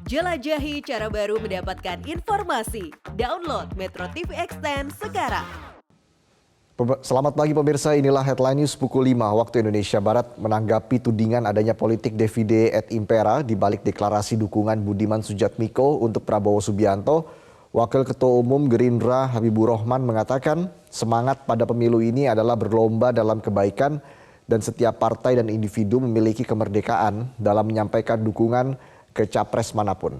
Jelajahi cara baru mendapatkan informasi. Download Metro TV Extend sekarang. Selamat pagi pemirsa, inilah headline news pukul 5 waktu Indonesia Barat menanggapi tudingan adanya politik divide et impera di balik deklarasi dukungan Budiman Sujatmiko untuk Prabowo Subianto. Wakil Ketua Umum Gerindra Habibur Rahman mengatakan semangat pada pemilu ini adalah berlomba dalam kebaikan dan setiap partai dan individu memiliki kemerdekaan dalam menyampaikan dukungan ke capres manapun.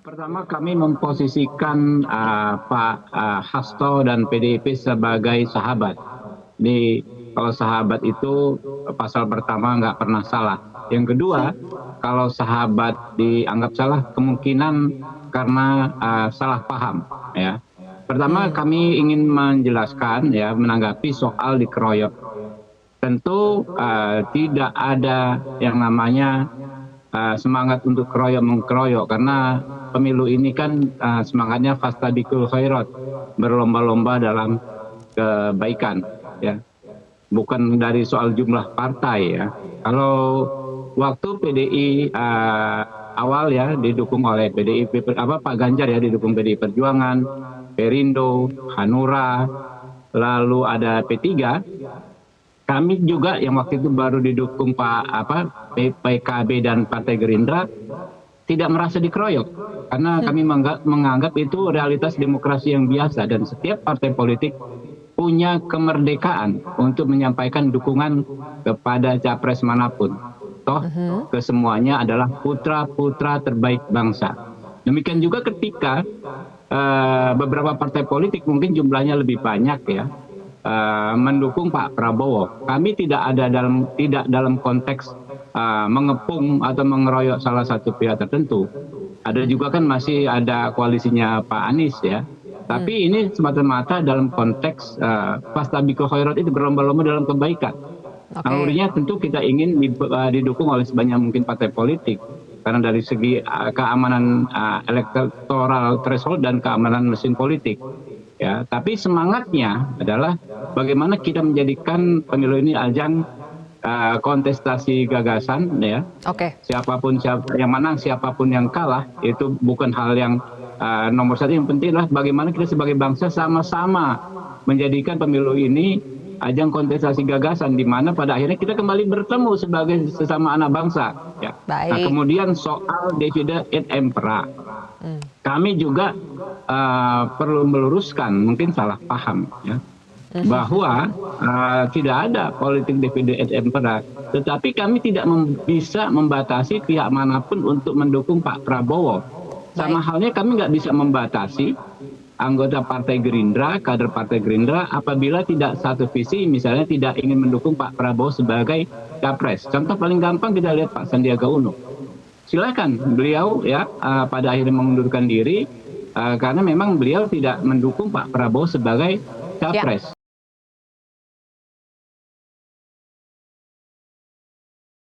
Pertama kami memposisikan Pak Hasto dan PDIP sebagai sahabat. Kalau sahabat itu pasal pertama nggak pernah salah. Yang kedua, kalau sahabat dianggap salah kemungkinan karena salah paham. Ya. Pertama kami ingin menjelaskan ya menanggapi soal dikeroyok. Tentu tidak ada yang namanya semangat untuk mengkeroyok karena pemilu ini kan semangatnya fastabiqul khairat, berlomba-lomba dalam kebaikan ya, bukan dari soal jumlah partai ya. Kalau waktu PDI awal ya didukung oleh Pak Ganjar ya didukung PDI Perjuangan, Perindo, Hanura, lalu ada P3. Kami juga yang waktu itu baru didukung PKB dan Partai Gerindra tidak merasa dikeroyok karena kami menganggap itu realitas demokrasi yang biasa dan setiap partai politik punya kemerdekaan untuk menyampaikan dukungan kepada capres manapun. Toh kesemuanya adalah putra-putra terbaik bangsa. Demikian juga ketika beberapa partai politik mungkin jumlahnya lebih banyak ya mendukung Pak Prabowo. Kami tidak dalam konteks mengepung atau mengeroyok salah satu pihak tertentu. Ada juga kan masih ada koalisinya Pak Anies ya. Tapi ini semata-mata dalam konteks fastabiqul khairat itu berlomba-lomba dalam kebaikan. Nalurinya tentu kita ingin didukung oleh sebanyak mungkin partai politik. Karena dari segi keamanan electoral threshold dan keamanan mesin politik. Ya, tapi semangatnya adalah bagaimana kita menjadikan pemilu ini ajang kontestasi gagasan ya. Siapapun yang menang, siapapun yang kalah itu bukan hal yang nomor satu. Yang penting adalah bagaimana kita sebagai bangsa sama-sama menjadikan pemilu ini ajang kontestasi gagasan di mana pada akhirnya kita kembali bertemu sebagai sesama anak bangsa. Ya. Nah, kemudian soal divide et impera. Kami juga perlu meluruskan, mungkin salah paham ya, bahwa tidak ada politik divide et impera, tetapi kami tidak bisa membatasi pihak manapun untuk mendukung Pak Prabowo. Sama halnya kami nggak bisa membatasi anggota Partai Gerindra, kader Partai Gerindra apabila tidak satu visi, misalnya tidak ingin mendukung Pak Prabowo sebagai capres. Contoh paling gampang kita lihat Pak Sandiaga Uno. Silakan beliau ya pada akhirnya mengundurkan diri karena memang beliau tidak mendukung Pak Prabowo sebagai capres.